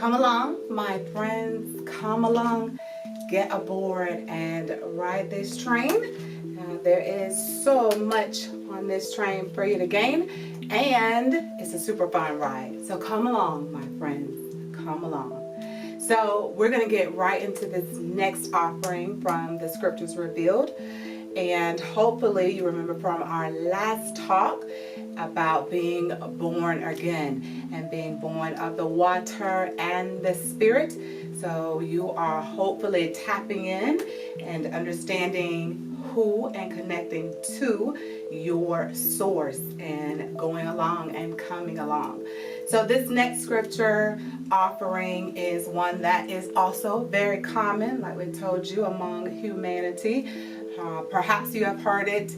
Come along, my friends, come along, get aboard and ride this train. There is so much on this train for you to gain, and it's a super fun ride. So come along, my friends, come along. So we're going to get right into this next offering from the Scriptures Revealed. And hopefully you remember from our last talk about being born again and being born of the water and the Spirit. So you are hopefully tapping in and understanding who and connecting to your source and going along and coming along. So this next scripture offering is one that is also very common, like we told you, among humanity. Perhaps you have heard it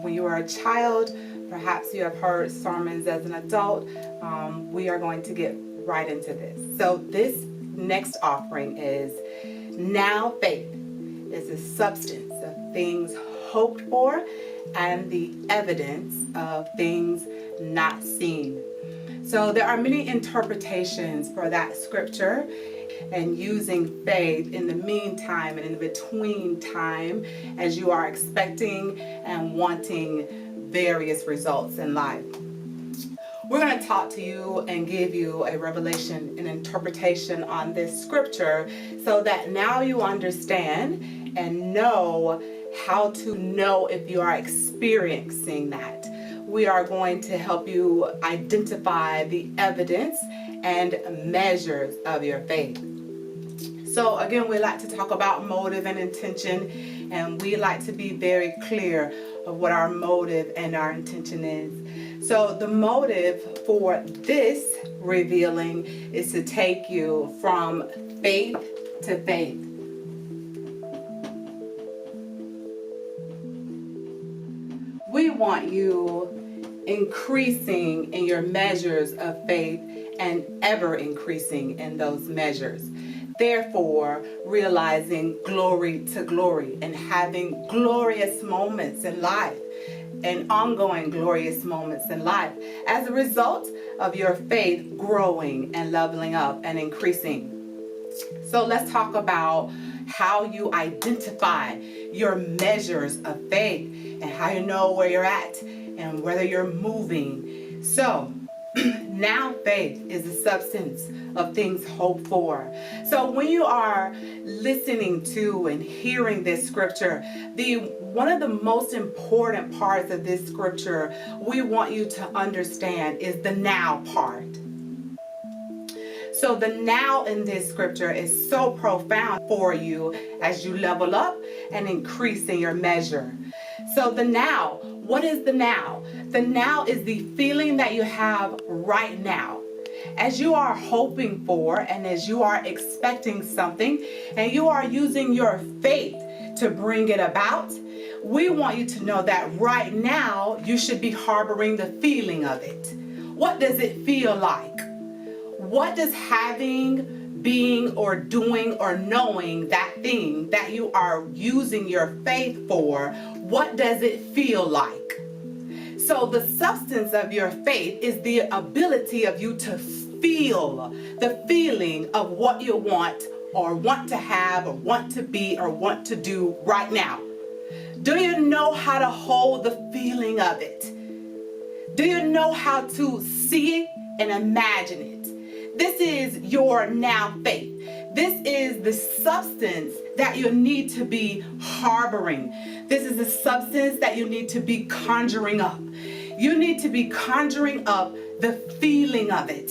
when you were a child. Perhaps you have heard sermons as an adult. We are going to get right into this. So this next offering is now faith is the substance of things hoped for and the evidence of things not seen. So there are many interpretations for that scripture, and using faith in the meantime and in the between time as you are expecting and wanting various results in life. We're going to talk to you and give you a revelation and interpretation on this scripture so that now you understand and know how to know if you are experiencing that. We are going to help you identify the evidence and measures of your faith. So again, we like to talk about motive and intention, and we like to be very clear of what our motive and our intention is. So the motive for this revealing is to take you from faith to faith. We want you increasing in your measures of faith and ever increasing in those measures. Therefore, realizing glory to glory and having glorious moments in life and ongoing glorious moments in life as a result of your faith growing and leveling up and increasing. So let's talk about how you identify your measures of faith and how you know where you're at and whether you're moving. So now faith is the substance of things hoped for. So when you are listening to and hearing this scripture, one of the most important parts of this scripture we want you to understand is the now part. So the now in this scripture is so profound for you as you level up and increase in your measure. So the now, what is the now? The now is the feeling that you have right now. As you are hoping for and as you are expecting something and you are using your faith to bring it about, we want you to know that right now you should be harboring the feeling of it. What does it feel like? What does having, being, or doing, or knowing that thing that you are using your faith for, what does it feel like? So the substance of your faith is the ability of you to feel the feeling of what you want or want to have or want to be or want to do right now. Do you know how to hold the feeling of it? Do you know how to see it and imagine it? This is your now faith. This is the substance that you need to be harboring. This is the substance that you need to be conjuring up. You need to be conjuring up the feeling of it.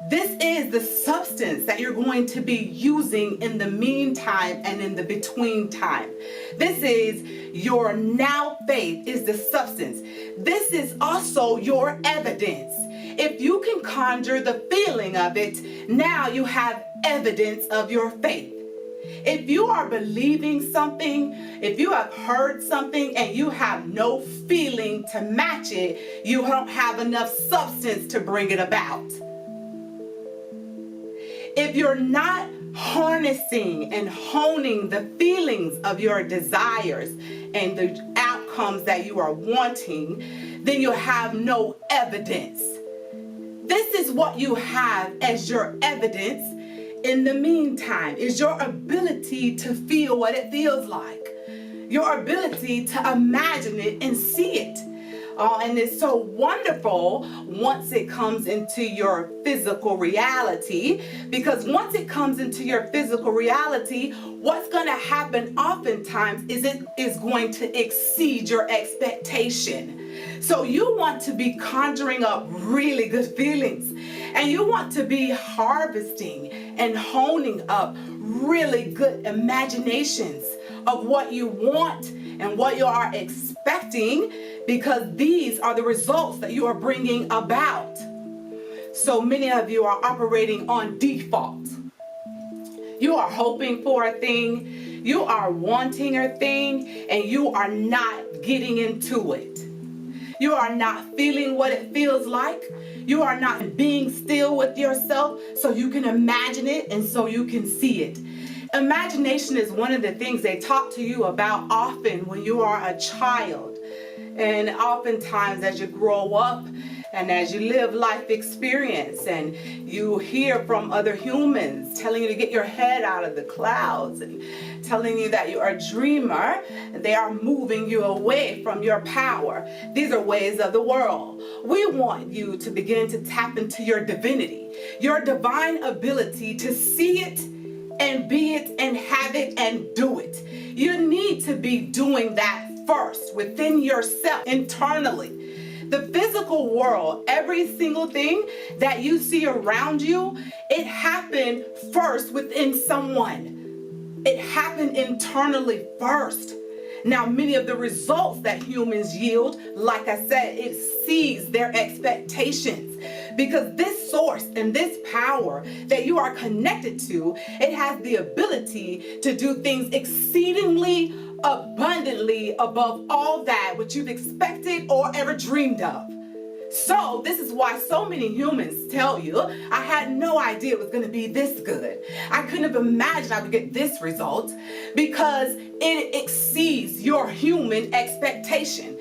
This is the substance that you're going to be using in the meantime and in the between time. This is your now faith is the substance. This is also your evidence. If you can conjure the feeling of it, now you have evidence of your faith. If you are believing something, if you have heard something and you have no feeling to match it, you don't have enough substance to bring it about. If you're not harnessing and honing the feelings of your desires and the outcomes that you are wanting, then you have no evidence. This is what you have as your evidence in the meantime, is your ability to feel what it feels like. Your ability to imagine it and see it. And it's so wonderful once it comes into your physical reality, because once it comes into your physical reality, what's going to happen oftentimes is it is going to exceed your expectation. So you want to be conjuring up really good feelings, and you want to be harvesting and honing up really good imaginations of what you want and what you are expecting, because these are the results that you are bringing about. So many of you are operating on default. You are hoping for a thing, you are wanting a thing, and you are not getting into it. You are not feeling what it feels like. You are not being still with yourself so you can imagine it and so you can see it. Imagination is one of the things they talk to you about often when you are a child. And oftentimes as you grow up and as you live life experience and you hear from other humans telling you to get your head out of the clouds and telling you that you're a dreamer, they are moving you away from your power. These are ways of the world. We want you to begin to tap into your divinity, your divine ability to see it and be it and have it and do it. You need to be doing that first within yourself, internally. The physical world, every single thing that you see around you, it happened first within someone. It happened internally first. Now, many of the results that humans yield, like I said, it exceeds their expectations, because this source and this power that you are connected to, it has the ability to do things exceedingly abundantly above all that which you've expected or ever dreamed of. So this is why so many humans tell you, I had no idea it was going to be this good. I couldn't have imagined I would get this result, because it exceeds your human expectation.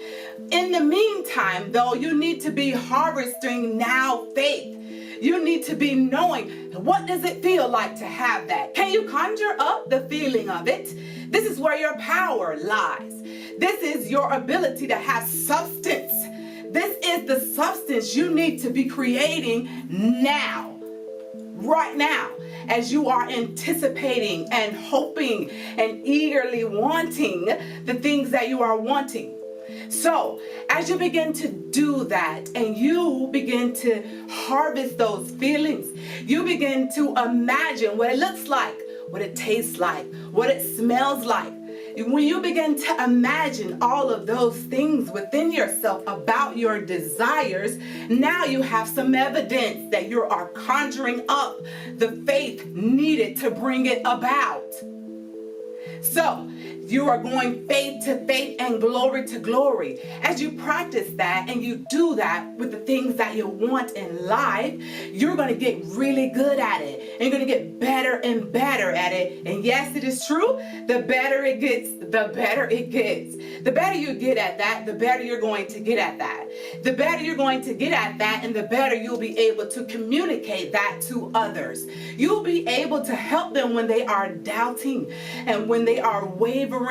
In the meantime, though, you need to be harvesting now faith. You need to be knowing, what does it feel like to have that? Can you conjure up the feeling of it? This is where your power lies. This is your ability to have substance. This is the substance you need to be creating now, right now, as you are anticipating and hoping and eagerly wanting the things that you are wanting. So as you begin to do that and you begin to harvest those feelings, you begin to imagine what it looks like, what it tastes like, what it smells like. When you begin to imagine all of those things within yourself about your desires, now you have some evidence that you are conjuring up the faith needed to bring it about. So you are going faith to faith and glory to glory. As you practice that and you do that with the things that you want in life, you're going to get really good at it. And you're going to get better and better at it. And yes, it is true. The better it gets, the better it gets. The better you get at that, the better you're going to get at that. The better you're going to get at that, and the better you'll be able to communicate that to others. You'll be able to help them when they are doubting and when they are wavering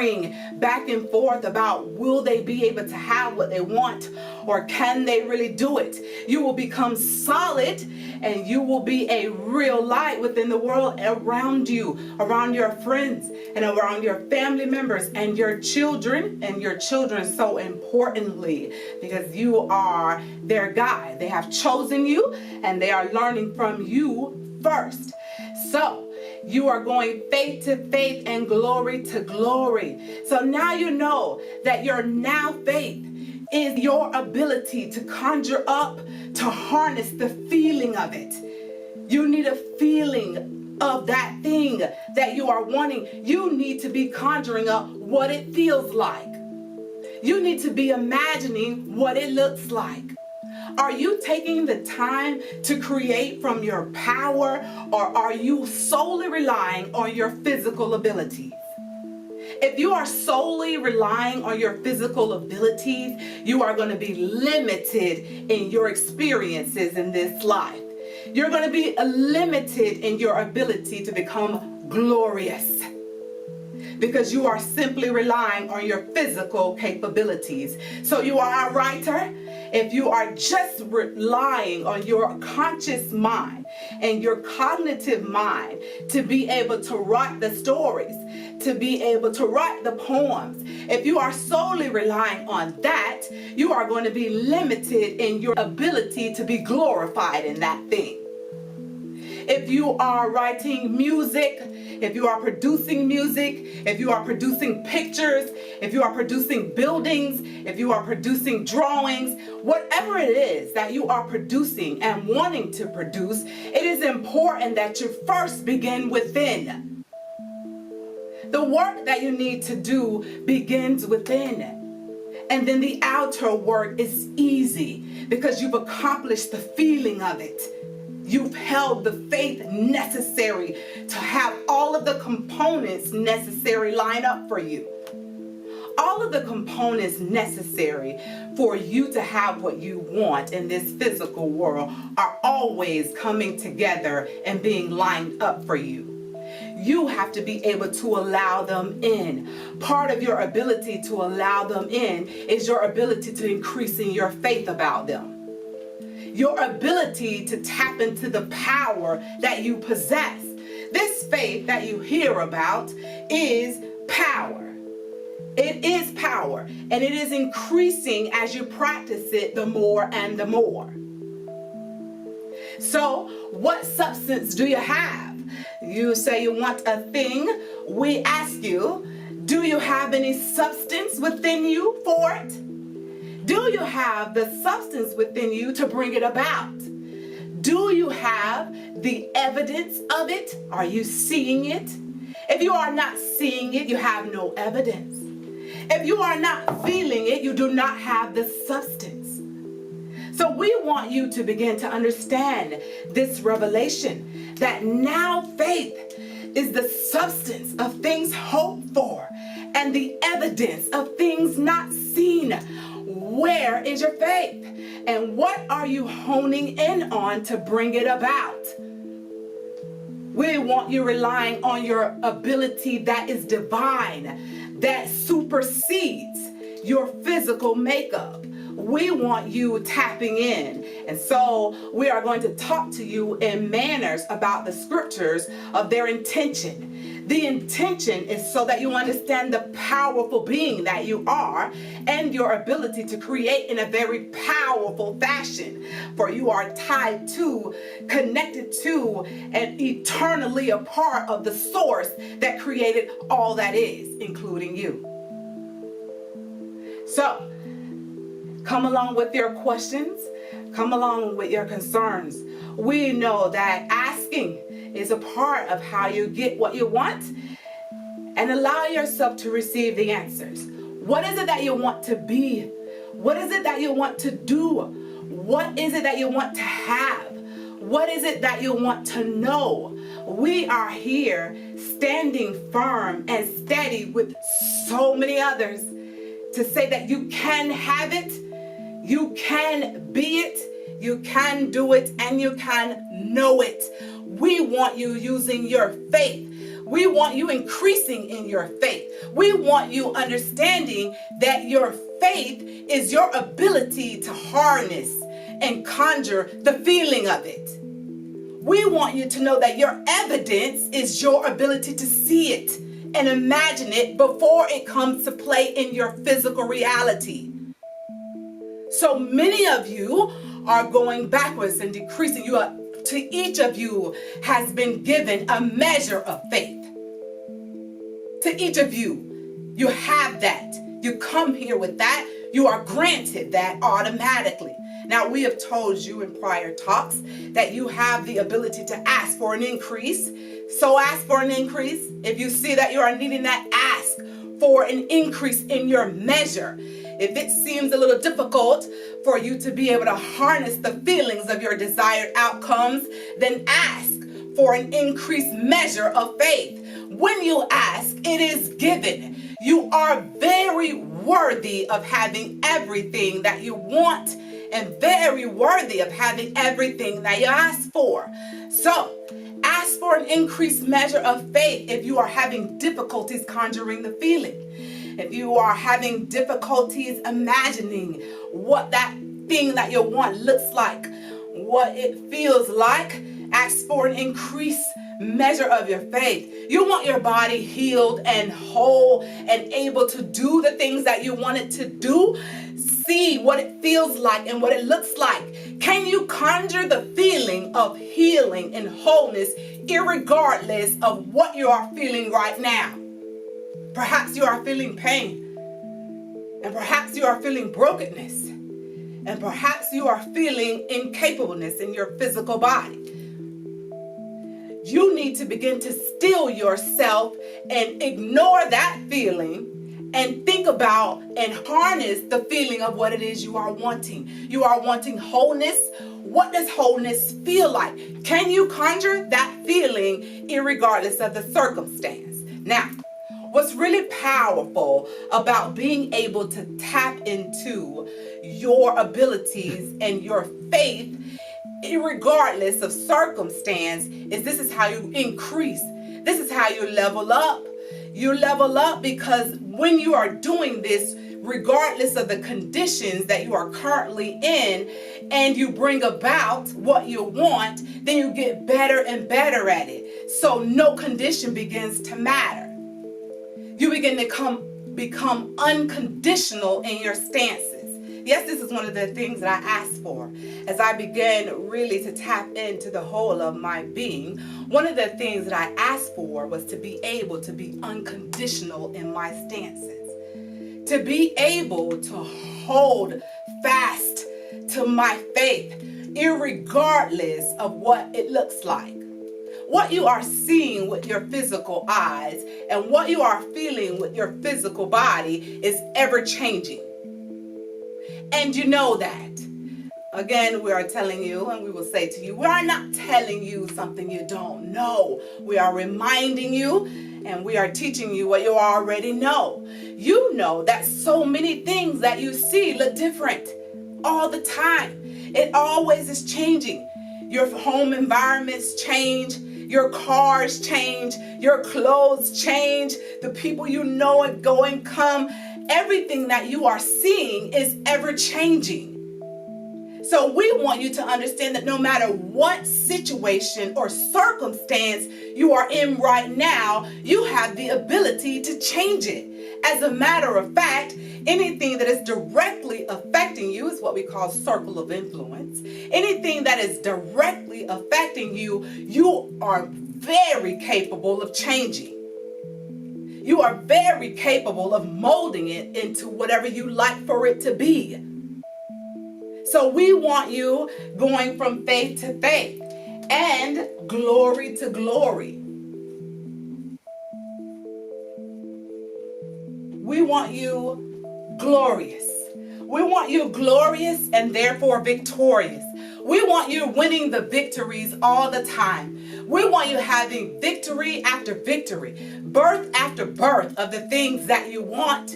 back and forth about will they be able to have what they want, or can they really do it. You will become solid, and you will be a real light within the world around you, around your friends and around your family members and your children, so importantly, because you are their guide. They have chosen you and they are learning from you first. So you are going faith to faith and glory to glory. So now you know that your now faith is your ability to conjure up, to harness the feeling of it. You need a feeling of that thing that you are wanting. You need to be conjuring up what it feels like. You need to be imagining what it looks like. Are you taking the time to create from your power, or are you solely relying on your physical abilities? If you are solely relying on your physical abilities, you are going to be limited in your experiences in this life. You're going to be limited in your ability to become glorious, because you are simply relying on your physical capabilities. So you are a writer. If you are just relying on your conscious mind and your cognitive mind to be able to write the stories, to be able to write the poems, if you are solely relying on that, you are going to be limited in your ability to be glorified in that thing. If you are writing music, if you are producing music, if you are producing pictures, if you are producing buildings, if you are producing drawings, whatever it is that you are producing and wanting to produce, it is important that you first begin within. The work that you need to do begins within. And then the outer work is easy because you've accomplished the feeling of it. You've held the faith necessary to have all of the components necessary line up for you. All of the components necessary for you to have what you want in this physical world are always coming together and being lined up for you. You have to be able to allow them in. Part of your ability to allow them in is your ability to increase in your faith about them. Your ability to tap into the power that you possess. This faith that you hear about is power. It is power, and it is increasing as you practice it the more and the more. So, what substance do you have? You say you want a thing. We ask you, do you have any substance within you for it? Do you have the substance within you to bring it about? Do you have the evidence of it? Are you seeing it? If you are not seeing it, you have no evidence. If you are not feeling it, you do not have the substance. So we want you to begin to understand this revelation that now faith is the substance of things hoped for and the evidence of things not seen. Where is your faith? And what are you honing in on to bring it about? We want you relying on your ability that is divine, that supersedes your physical makeup. We want you tapping in. And so we are going to talk to you in manners about the scriptures of their intention. The intention is so that you understand the powerful being that you are and your ability to create in a very powerful fashion. For you are tied to, connected to, and eternally a part of the source that created all that is, including you. So, come along with your questions. Come along with your concerns. We know that asking is a part of how you get what you want, and allow yourself to receive the answers. What is it that you want to be? What is it that you want to do? What is it that you want to have? What is it that you want to know? We are here standing firm and steady with so many others to say that you can have it, you can be it, you can do it, and you can know it. We want you using your faith. We want you increasing in your faith. We want you understanding that your faith is your ability to harness and conjure the feeling of it. We want you to know that your evidence is your ability to see it and imagine it before it comes to play in your physical reality. So many of you are going backwards and decreasing. To each of you has been given a measure of faith. To each of you, you have that. You come here with that. You are granted that automatically. Now, we have told you in prior talks that you have the ability to ask for an increase. So ask for an increase. If you see that you are needing that, ask for an increase in your measure. If it seems a little difficult for you to be able to harness the feelings of your desired outcomes, then ask for an increased measure of faith. When you ask, it is given. You are very worthy of having everything that you want and very worthy of having everything that you ask for. So, ask for an increased measure of faith if you are having difficulties conjuring the feeling. If you are having difficulties imagining what that thing that you want looks like, what it feels like, ask for an increased measure of your faith. You want your body healed and whole and able to do the things that you want it to do. See what it feels like and what it looks like. Can you conjure the feeling of healing and wholeness irregardless of what you are feeling right now? Perhaps you are feeling pain, and perhaps you are feeling brokenness, and perhaps you are feeling incapableness in your physical body. You need to begin to still yourself and ignore that feeling and think about and harness the feeling of what it is you are wanting. You are wanting wholeness. What does wholeness feel like? Can you conjure that feeling irregardless of the circumstance? Now, what's really powerful about being able to tap into your abilities and your faith irregardless of circumstance is this is how you increase. This is how you level up. You level up because when you are doing this, regardless of the conditions that you are currently in, and you bring about what you want, then you get better and better at it. So no condition begins to matter. You begin to become unconditional in your stances. Yes, this is one of the things that I asked for as I began really to tap into the whole of my being. One of the things that I asked for was to be able to be unconditional in my stances, to be able to hold fast to my faith, irregardless of what it looks like. What you are seeing with your physical eyes and what you are feeling with your physical body is ever changing. And you know that. Again, we are telling you, and we will say to you, we are not telling you something you don't know. We are reminding you, and we are teaching you what you already know. You know that so many things that you see look different all the time. It always is changing. Your home environments change. Your cars change. Your clothes change. The people you know and go and come. Everything that you are seeing is ever changing. So we want you to understand that no matter what situation or circumstance you are in right now, you have the ability to change it. As a matter of fact, anything that is directly affecting you is what we call circle of influence. Anything that is directly affecting you, you are very capable of changing. You are very capable of molding it into whatever you like for it to be. So we want you going from faith to faith and glory to glory. We want you glorious. We want you glorious and therefore victorious. We want you winning the victories all the time. We want you having victory after victory, birth after birth of the things that you want.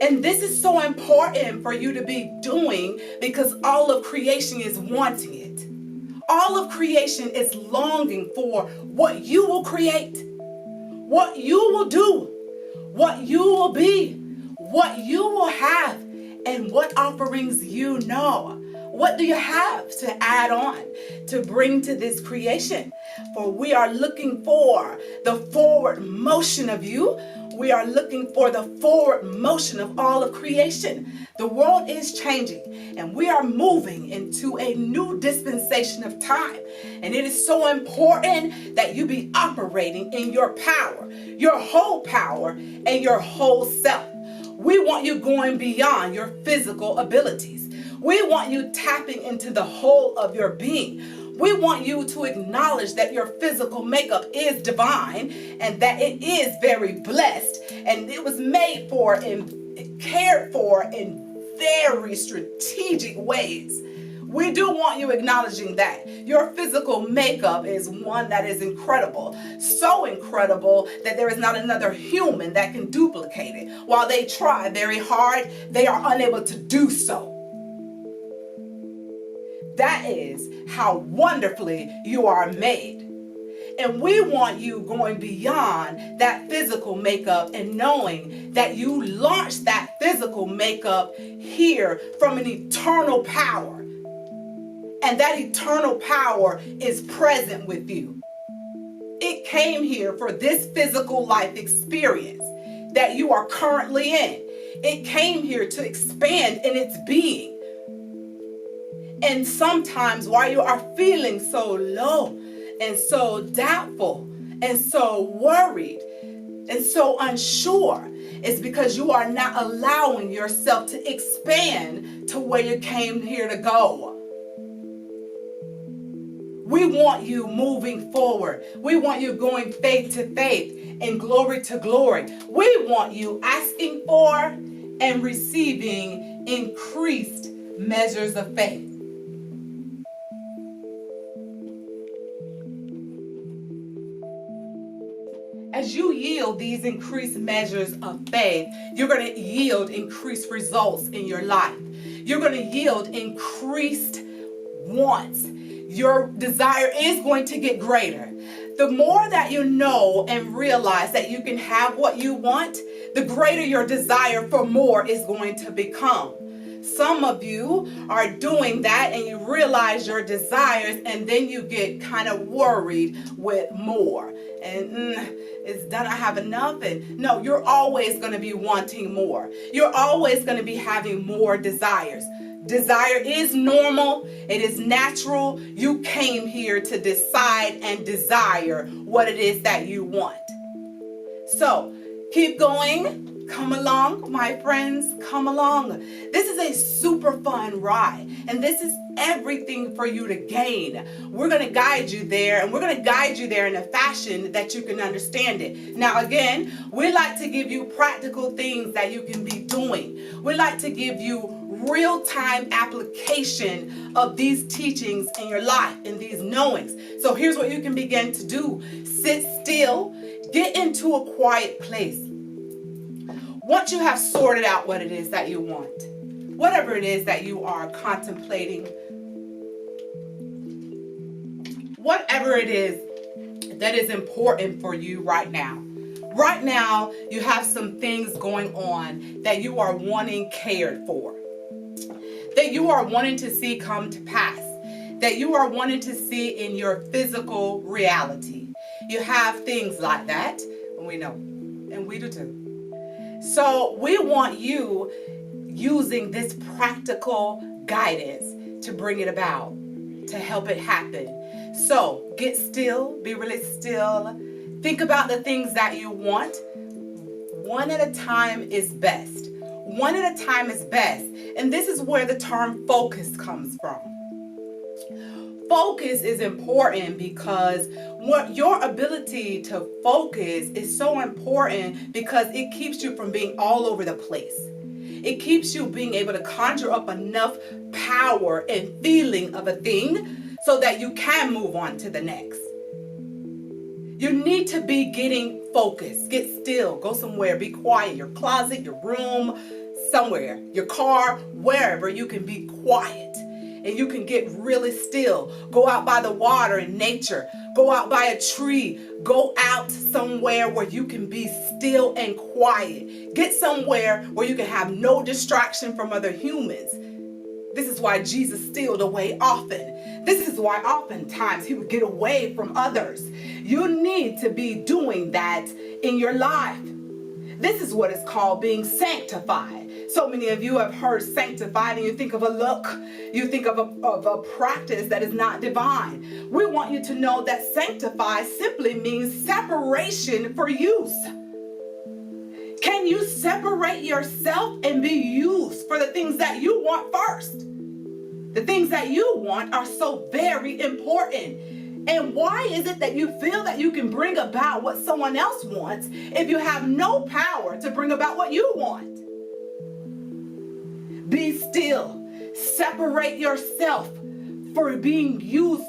And this is so important for you to be doing because all of creation is wanting it. All of creation is longing for what you will create, what you will do, what you will be, what you will have, and what offerings you know. What do you have to add on to bring to this creation? For we are looking for the forward motion of you. We are looking for the forward motion of all of creation. The world is changing and we are moving into a new dispensation of time. And it is so important that you be operating in your power, your whole power and your whole self. We want you going beyond your physical abilities. We want you tapping into the whole of your being. We want you to acknowledge that your physical makeup is divine and that it is very blessed and it was made for and cared for in very strategic ways. We do want you acknowledging that. Your physical makeup is one that is incredible. So incredible that there is not another human that can duplicate it. While they try very hard, they are unable to do so. That is how wonderfully you are made. And we want you going beyond that physical makeup and knowing that you launched that physical makeup here from an eternal power. And that eternal power is present with you. It came here for this physical life experience that you are currently in. It came here to expand in its being. And sometimes while you are feeling so low and so doubtful and so worried and so unsure, it's because you are not allowing yourself to expand to where you came here to go. We want you moving forward. We want you going faith to faith and glory to glory. We want you asking for and receiving increased measures of faith. As you yield these increased measures of faith, you're going to yield increased results in your life. You're going to yield increased wants. Your desire is going to get greater. The more that you know and realize that you can have what you want, the greater your desire for more is going to become. Some of you are doing that and you realize your desires and then you get kind of worried with more. And do I have enough? And no, you're always going to be wanting more. You're always going to be having more desires. Desire is normal. It is natural. You came here to decide and desire what it is that you want. So keep going. Come along, my friends, come along. This is a super fun ride, and this is everything for you to gain. We're going to guide you there, and we're going to guide you there in a fashion that you can understand it. Now, again, we like to give you practical things that you can be doing. We like to give you real-time application of these teachings in your life, in these knowings. So here's what you can begin to do. Sit still, get into a quiet place. Once you have sorted out what it is that you want, whatever it is that you are contemplating, whatever it is that is important for you right now. Right now, you have some things going on that you are wanting cared for, that you are wanting to see come to pass, that you are wanting to see in your physical reality. You have things like that, and we know, and we do too. So we want you using this practical guidance to bring it about, to help it happen. So get still, be really still. Think about the things that you want. One at a time is best. One at a time is best. And this is where the term focus comes from. Focus is important because your ability to focus is so important because it keeps you from being all over the place. It keeps you being able to conjure up enough power and feeling of a thing so that you can move on to the next. You need to be getting focused. Get still. Go somewhere. Be quiet. Your closet, your room, somewhere. Your car, wherever you can be quiet. And you can get really still. Go out by the water in nature. Go out by a tree. Go out somewhere where you can be still and quiet. Get somewhere where you can have no distraction from other humans. This is why Jesus stealed away often. This is why oftentimes he would get away from others. You need to be doing that in your life. This is what is called being sanctified. So many of you have heard sanctified and you think of a look, you think of a practice that is not divine. We want you to know that sanctified simply means separation for use. Can you separate yourself and be used for the things that you want first? The things that you want are so very important. And why is it that you feel that you can bring about what someone else wants if you have no power to bring about what you want? Be still. Separate yourself for being used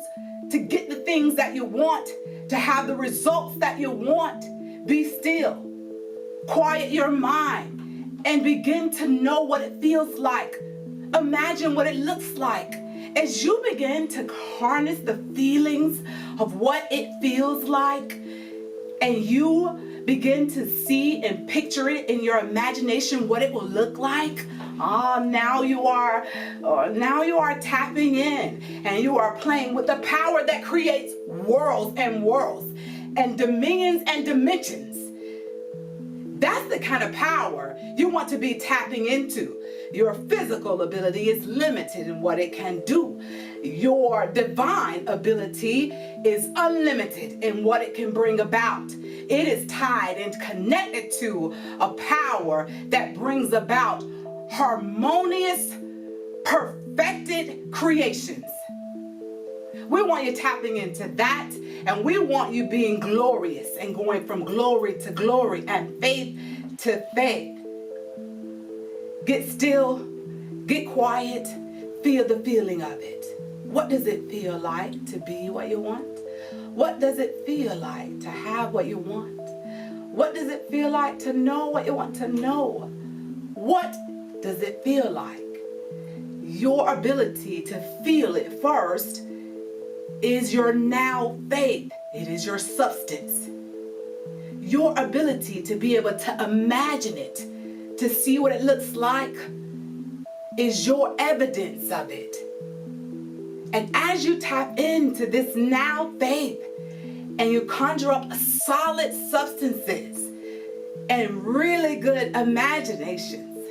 to get the things that you want, to have the results that you want. Be still. Quiet your mind and begin to know what it feels like. Imagine what it looks like. As you begin to harness the feelings of what it feels like, and you begin to see and picture it in your imagination what it will look like, now you are tapping in, and you are playing with the power that creates worlds and worlds and dominions and dimensions. That's the kind of power you want to be tapping into. Your physical ability is limited in what it can do. Your divine ability is unlimited in what it can bring about. It is tied and connected to a power that brings about harmonious, perfected creations. We want you tapping into that, and we want you being glorious and going from glory to glory and faith to faith. Get still, get quiet, feel the feeling of it. What does it feel like to be what you want? What does it feel like to have what you want? What does it feel like to know what you want to know? What does it feel like? Your ability to feel it first is your now faith. It is your substance. Your ability to be able to imagine it, to see what it looks like, is your evidence of it. And as you tap into this now faith and you conjure up solid substances and really good imaginations,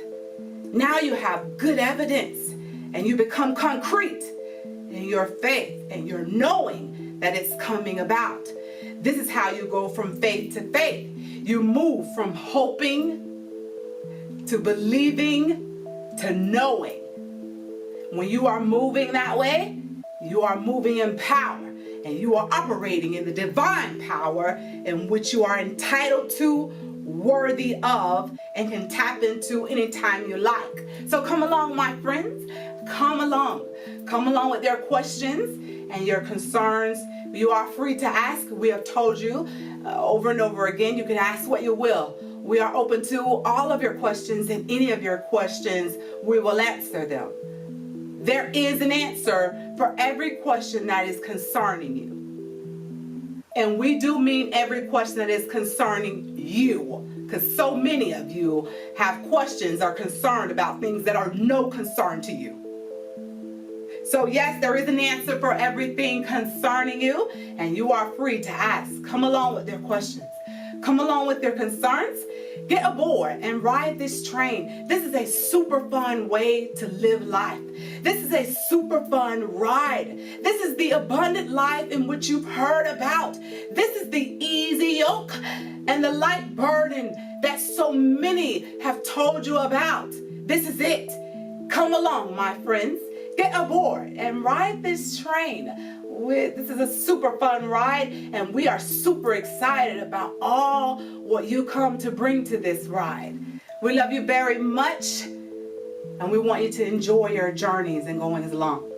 now you have good evidence and you become concrete in your faith and your knowing that it's coming about. This is how you go from faith to faith. You move from hoping to believing to knowing. When you are moving that way, you are moving in power, and you are operating in the divine power in which you are entitled to, worthy of, and can tap into anytime you like. So come along, my friends. Come along. Come along with your questions and your concerns. You are free to ask. We have told you over and over again, you can ask what you will. We are open to all of your questions, and any of your questions, we will answer them. There is an answer for every question that is concerning you. And we do mean every question that is concerning you, because so many of you have questions, are concerned about things that are no concern to you. So yes, there is an answer for everything concerning you, and you are free to ask. Come along with your questions. Come along with your concerns. Get aboard and ride this train. This is a super fun way to live life. This is a super fun ride. This is the abundant life in which you've heard about. This is the easy yoke and the light burden that so many have told you about. This is it. Come along, my friends. Get aboard and ride this train. This is a super fun ride, and we are super excited about all what you come to bring to this ride. We love you very much, and we want you to enjoy your journeys and going along.